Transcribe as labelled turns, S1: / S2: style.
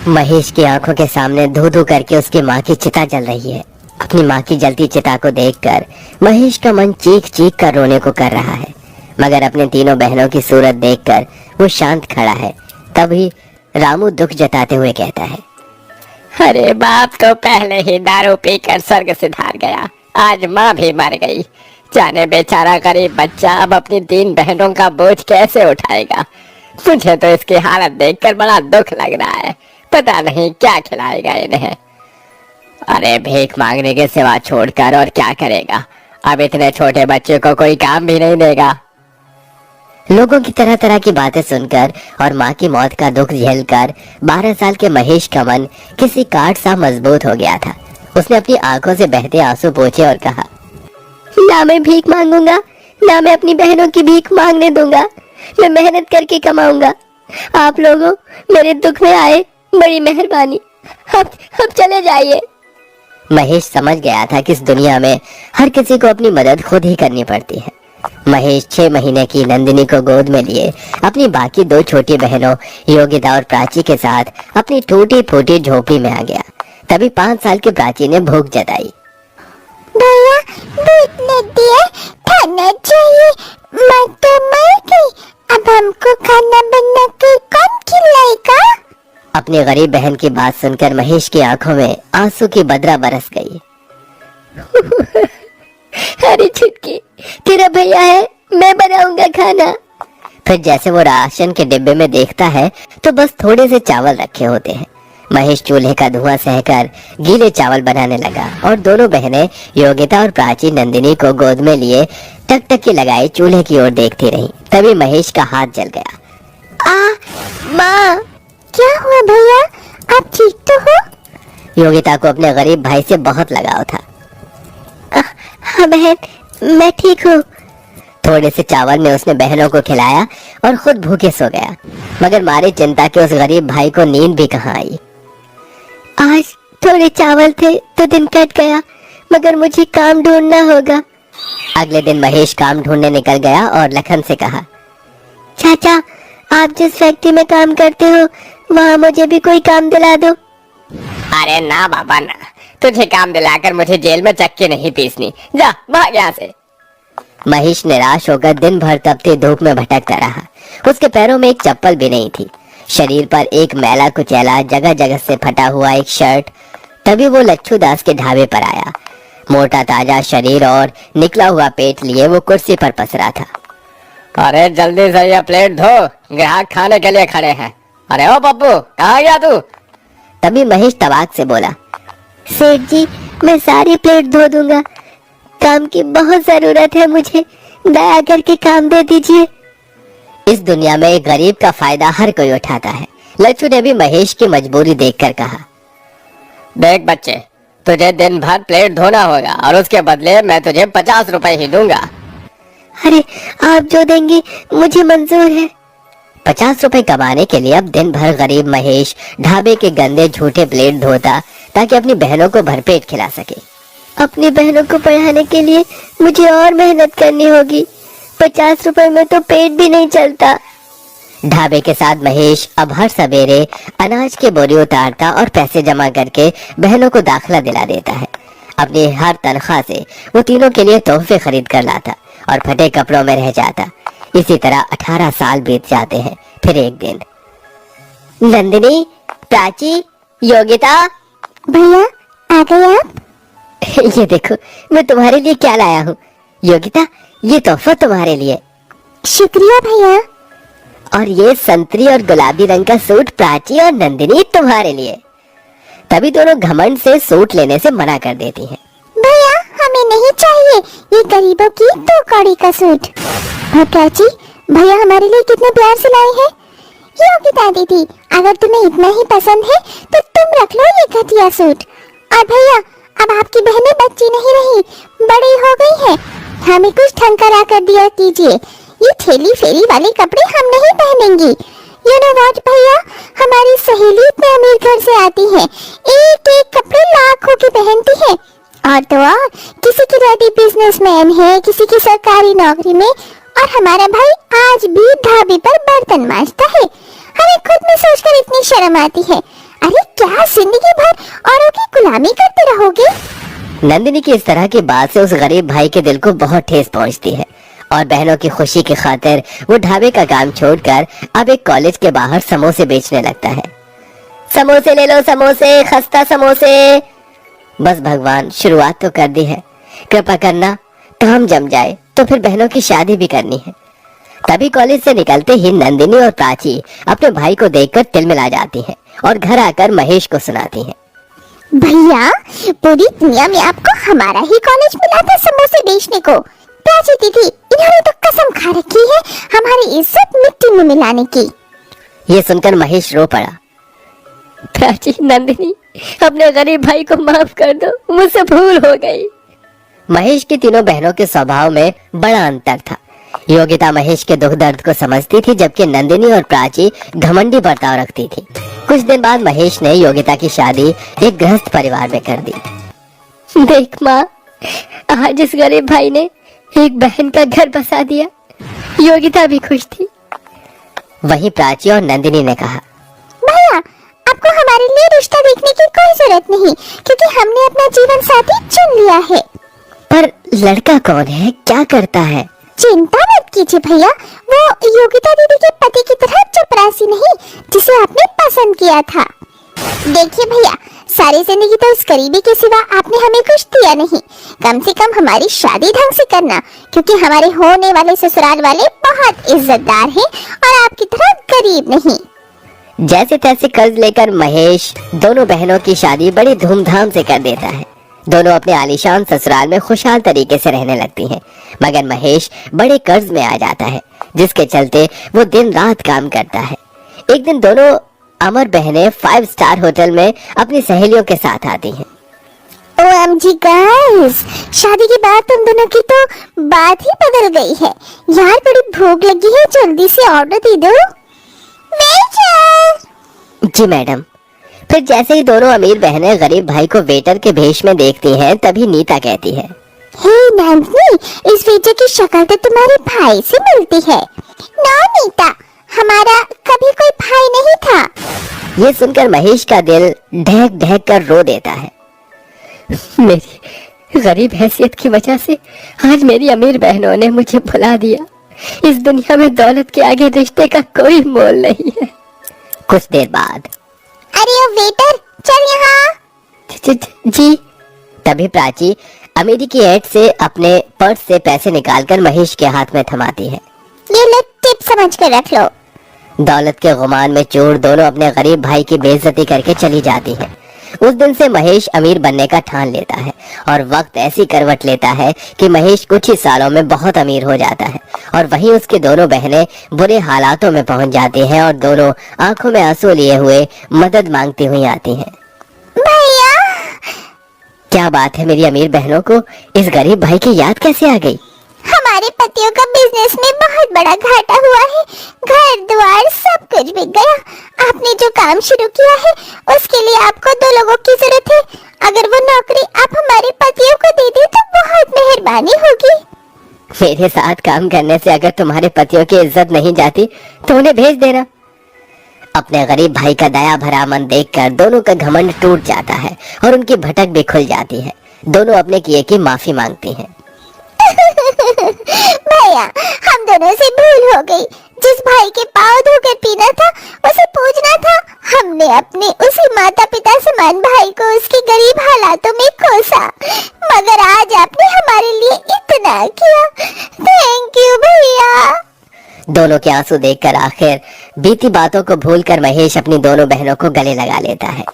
S1: महेश की आंखों के सामने धू धू करके उसकी माँ की चिता जल रही है। अपनी माँ की जलती चिता को देखकर महेश का मन चीख चीख कर रोने को कर रहा है, मगर अपने तीनों बहनों की सूरत देखकर वो शांत खड़ा है। तभी रामू दुख जताते हुए कहता है,
S2: अरे बाप तो पहले ही दारू पीकर स्वर्ग सिधार गया, आज माँ भी मर गई। जाने बेचारा गरीब बच्चा अब अपनी 3 बहनों का बोझ कैसे उठाएगा। मुझे तो इसकी हालत देखकर बड़ा दुख लग रहा है, पता नहीं क्या खिलाएगा इन्हें। अरे भीख मांगने के सिवा छोड़कर और क्या करेगा, अब इतने छोटे बच्चे को कोई काम भी नहीं देगा।
S1: लोगों की तरह तरह की बातें सुनकर और माँ की मौत का दुख झेलकर 12 साल के महेश का मन किसी काठ सा मजबूत हो गया था। उसने अपनी आंखों से बहते आंसू पोंछे और कहा, ना मैं भीख मांगूंगा, ना मैं अपनी बहनों की भीख मांगने दूंगा। मैं मेहनत करके कमाऊंगा। आप लोगों मेरे दुख में आए, बड़ी मेहरबानी। अब चले जाइए। महेश समझ गया था कि इस दुनिया में हर किसी को अपनी मदद खुद ही करनी पड़ती है। महेश 6 महीने की नंदिनी को गोद में लिए अपनी बाकी 2 छोटी बहनों योगिता और प्राची के साथ अपनी टूटी फूटी झोपड़ी में आ गया। तभी 5 साल की प्राची ने भूख जताई।
S3: भैया दूध नहीं दिए, खाना चाहिए, मैं तो मर गई। अब हमको खाना बना के कौन खिलाएगा?
S1: अपनी गरीब बहन की बात सुनकर महेश की आंखों में आंसू की बदरा बरस गई।
S3: अरे छुटकी, तेरा भैया है, मैं बनाऊंगा खाना।
S1: फिर जैसे वो राशन के डिब्बे में देखता है तो बस थोड़े से चावल रखे होते हैं। महेश चूल्हे का धुआं सहकर गीले चावल बनाने लगा और दोनों बहनें योगिता और प्राची नंदिनी को गोद में लिए टकटकी लगाए चूल्हे की ओर देखती रहीं। तभी महेश का हाथ जल गया।
S3: माँ, क्या हुआ भैया, आप ठीक तो हो?
S1: योगिता को अपने गरीब भाई से बहुत लगाव था।
S3: हाँ बहन, मैं ठीक हूँ।
S1: थोड़े से चावल में उसने बहनों को खिलाया और खुद भूखे सो गया, मगर मारे चिंता के उस गरीब भाई को नींद भी कहाँ आई।
S3: आज थोड़े चावल थे तो दिन कट गया, मगर मुझे काम ढूंढना होगा।
S1: अगले दिन महेश काम ढूंढने निकल गया और लखन से कहा,
S3: चाचा, आप जिस फैक्ट्री में काम करते हो वहाँ मुझे भी कोई काम दिला दो।
S2: अरे ना बाबा ना, तुझे काम दिलाकर मुझे जेल में चक्की नहीं पीसनी, जा भाग यहाँ से।
S1: महेश निराश होकर दिन भर तपती धूप में भटकता रहा। उसके पैरों में एक चप्पल भी नहीं थी, शरीर पर एक मैला कुचैला जगह जगह से फटा हुआ एक शर्ट। तभी वो लच्छू दास के ढाबे पर आया। मोटा ताजा शरीर और निकला हुआ पेट लिए वो कुर्सी पर पसरा था।
S2: अरे जल्दी से ये प्लेट धो, ग्राहक खाने के लिए खड़े हैं। अरे ओ पप्पू, कहाँ गया तू?
S1: तभी महेश तवाक से बोला,
S3: सेठ जी, मैं सारी प्लेट धो दूंगा, काम की बहुत जरूरत है मुझे, दया करके काम दे दीजिए।
S1: इस दुनिया में एक गरीब का फायदा हर कोई उठाता है। लच्छू ने भी महेश की मजबूरी देखकर कहा,
S2: देख बच्चे, तुझे दिन भर प्लेट धोना होगा और उसके बदले मैं तुझे 50 रुपए ही दूंगा।
S3: अरे आप जो देंगे मुझे मंजूर है।
S1: 50 रुपए कमाने के लिए अब दिन भर गरीब महेश ढाबे के गंदे झूठे प्लेट धोता ताकि अपनी बहनों को भरपेट खिला सके।
S3: अपनी बहनों को पढ़ाने के लिए मुझे और मेहनत करनी होगी। 50 रुपए में तो पेट भी नहीं चलता।
S1: ढाबे के साथ महेश अब हर सवेरे अनाज की बोरी उतारता और पैसे जमा करके बहनों को दाखिला दिला देता है। अपनी हर तनख्वाह से वो तीनों के लिए तोहफे खरीद कर लाता और फटे कपड़ों में रह जाता। इसी तरह 18 साल बीत जाते हैं। फिर एक दिन,
S3: नंदिनी, प्राची, योगिता, भैया आ गए आप?
S1: ये देखो मैं तुम्हारे लिए क्या लाया हूँ। योगिता, ये तोहफा तुम्हारे लिए।
S3: शुक्रिया भैया।
S1: और ये संतरी और गुलाबी रंग का सूट प्राची और नंदिनी तुम्हारे लिए। तभी दोनों घमंड से सूट लेने से मना कर देती हैं।
S3: भैया हमें नहीं चाहिए ये गरीबों की 2 कौड़ी का सूट। और प्राची, भैया हमारे लिए कितने प्यार से लाए हैं। योगिता दीदी, अगर तुम्हें इतना ही पसंद है तो तुम रख लो ये घटिया सूट। और भैया, अब आपकी बहनें बच्ची नहीं रही, बड़ी हो गई है, हमें कुछ ढंग करा कर दिया कीजिए। ये ठेली फेरी वाले कपड़े हम नहीं पहनेंगी। यू नो व्हाट भैया, हमारी सहेली इतने अमीर घर से आती है, एक एक कपड़े लाखों की पहनती है। और तो और किसी की डैडी बिजनेसमैन है, किसी की सरकारी नौकरी में, और हमारा भाई आज भी ढाबे पर बर्तन मांजता है। हमें खुद में सोचकर इतनी शर्म आती है। अरे क्या जिंदगी भर औरों की गुलामी करते रहोगे?
S1: नंदिनी की इस तरह की बात से उस गरीब भाई के दिल को बहुत ठेस पहुंचती है और बहनों की खुशी की खातिर वो ढाबे का काम छोड़कर अब एक कॉलेज के बाहर समोसे बेचने लगता है। समोसे ले लो, समोसे, खस्ता समोसे। बस भगवान, शुरुआत तो कर दी है, कृपा करना काम जम जाए तो फिर बहनों की शादी भी करनी है। तभी कॉलेज से निकलते ही नंदिनी और प्राची अपने भाई को देखकर तिलमिला जाती हैं और घर आकर महेश को सुनाती हैं।
S3: भैया, पूरी दुनिया में आपको हमारा ही कॉलेज मिला था समोसे बेचने को। प्राची दीदी, इन्होंने तो कसम खा रखी है हमारी इज्जत मिट्टी में मिलाने की।
S1: ये सुनकर महेश रो पड़ा।
S2: प्राची, नंदिनी, अपने गरीब भाई को माफ कर दो, मुझसे भूल हो गई।
S1: महेश की तीनों बहनों के स्वभाव में बड़ा अंतर था। योगिता महेश के दुख दर्द को समझती थी, जबकि नंदिनी और प्राची घमंडी बर्ताव रखती थी। कुछ दिन बाद महेश ने योगिता की शादी एक गृहस्थ परिवार में कर दी।
S2: देख माँ, आज इस गरीब भाई ने एक बहन का घर बसा दिया। योगिता भी खुश थी।
S1: वहीं प्राची और नंदिनी ने कहा,
S3: भैया, आपको हमारे लिए रिश्ता देखने की कोई जरूरत नहीं, क्योंकि हमने अपना जीवन साथी चुन लिया है।
S1: पर लड़का कौन है, क्या करता है?
S3: चिंता मत कीजिए भैया, वो योगिता दीदी के पति की तरह चपरासी नहीं जिसे आपने पसंद किया था। देखिए भैया, सारी जिंदगी तो उस गरीबी के सिवा आपने हमें कुछ दिया नहीं। कम से कम हमारी शादी ढंग से करना, क्योंकि हमारे होने वाले ससुराल वाले बहुत इज्जतदार हैं और आपकी तरह गरीब नहीं।
S1: जैसे तैसे कर्ज लेकर महेश दोनों बहनों की शादी बड़ी धूमधाम से कर देता है। दोनों अपने आलीशान ससुराल में खुशहाल तरीके से रहने लगती हैं, मगर महेश बड़े कर्ज में आ जाता है, जिसके चलते वो दिन रात काम करता है। एक दिन दोनों अमर बहनें 5 स्टार होटल में अपनी सहेलियों के साथ आती हैं।
S3: OMG गाइस, शादी के बाद तुम दोनों की तो बात ही बदल गई है। यार, बड़ी भूख लगी है, जल्दी से ऑर्डर दे दो। वेटर।
S1: जी मैडम। फिर जैसे ही दोनों अमीर बहनें गरीब भाई को वेटर के भेष में देखती हैं, तभी नीता कहती है,
S3: हे नंदिनी, इस वेटर की शक्ल तो तुम्हारे भाई से मिलती है। नो नीता, हमारा कभी कोई भाई नहीं था।
S1: ये सुनकर महेश का दिल ढहक ढहक कर रो देता है।
S2: मेरी गरीब हैसियत की वजह से आज मेरी अमीर बहनों ने मुझे भुला दिया। इस दुनिया में दौलत के आगे रिश्ते का कोई मोल नहीं है।
S1: कुछ देर बाद,
S3: अरे ओ वेटर, चल यहाँ।
S1: जी। तभी प्राची अमीरी की ऐड से अपने पर्स से पैसे निकालकर महेश के हाथ में थमाती है।
S3: ये लो, टिप समझ कर रख लो।
S1: दौलत के गुमान में चोर दोनों अपने गरीब भाई की बेइज्जती करके चली जाती हैं। उस दिन से महेश अमीर बनने का ठान लेता है और वक्त ऐसी करवट लेता है कि महेश कुछ ही सालों में बहुत अमीर हो जाता है और वहीं उसकी दोनों बहनें बुरे हालातों में पहुंच जाती हैं और दोनों आंखों में आंसू लिए हुए मदद मांगती हुई आती हैं।
S3: भैया,
S1: क्या बात है, मेरी अमीर बहनों को इस गरीब भाई की याद कैसे आ गई?
S3: हमारे पतियों का बिजनेस में बहुत बड़ा घाटा हुआ है। घर द्वार सब कुछ बिक गया। आपने जो काम शुरू किया है उसके लिए आपको 2 लोगों की जरूरत है। अगर वो नौकरी आप हमारे पतियों को दे दे तो बहुत मेहरबानी होगी।
S1: मेरे साथ काम करने से अगर तुम्हारे पतियों की इज्जत नहीं जाती तो उन्हें भेज देना। अपने गरीब भाई का दया भरा मन देखकर दोनों का घमंड टूट जाता है और उनकी भटक भी खुल जाती है। दोनों अपने किए की माफी मांगती हैं।
S3: भैया, हम दोनों से भूल हो गई। जिस भाई के पाँव धोकर पीना था उसे पूजना था। हमने अपने उसी माता पिता समान भाई को उसके गरीब हालातों में कोसा, मगर आज आपने हमारे लिए इतना किया। थैंक यू भैया।
S1: दोनों के आंसू देखकर आखिर बीती बातों को भूलकर महेश अपनी दोनों बहनों को गले लगा लेता है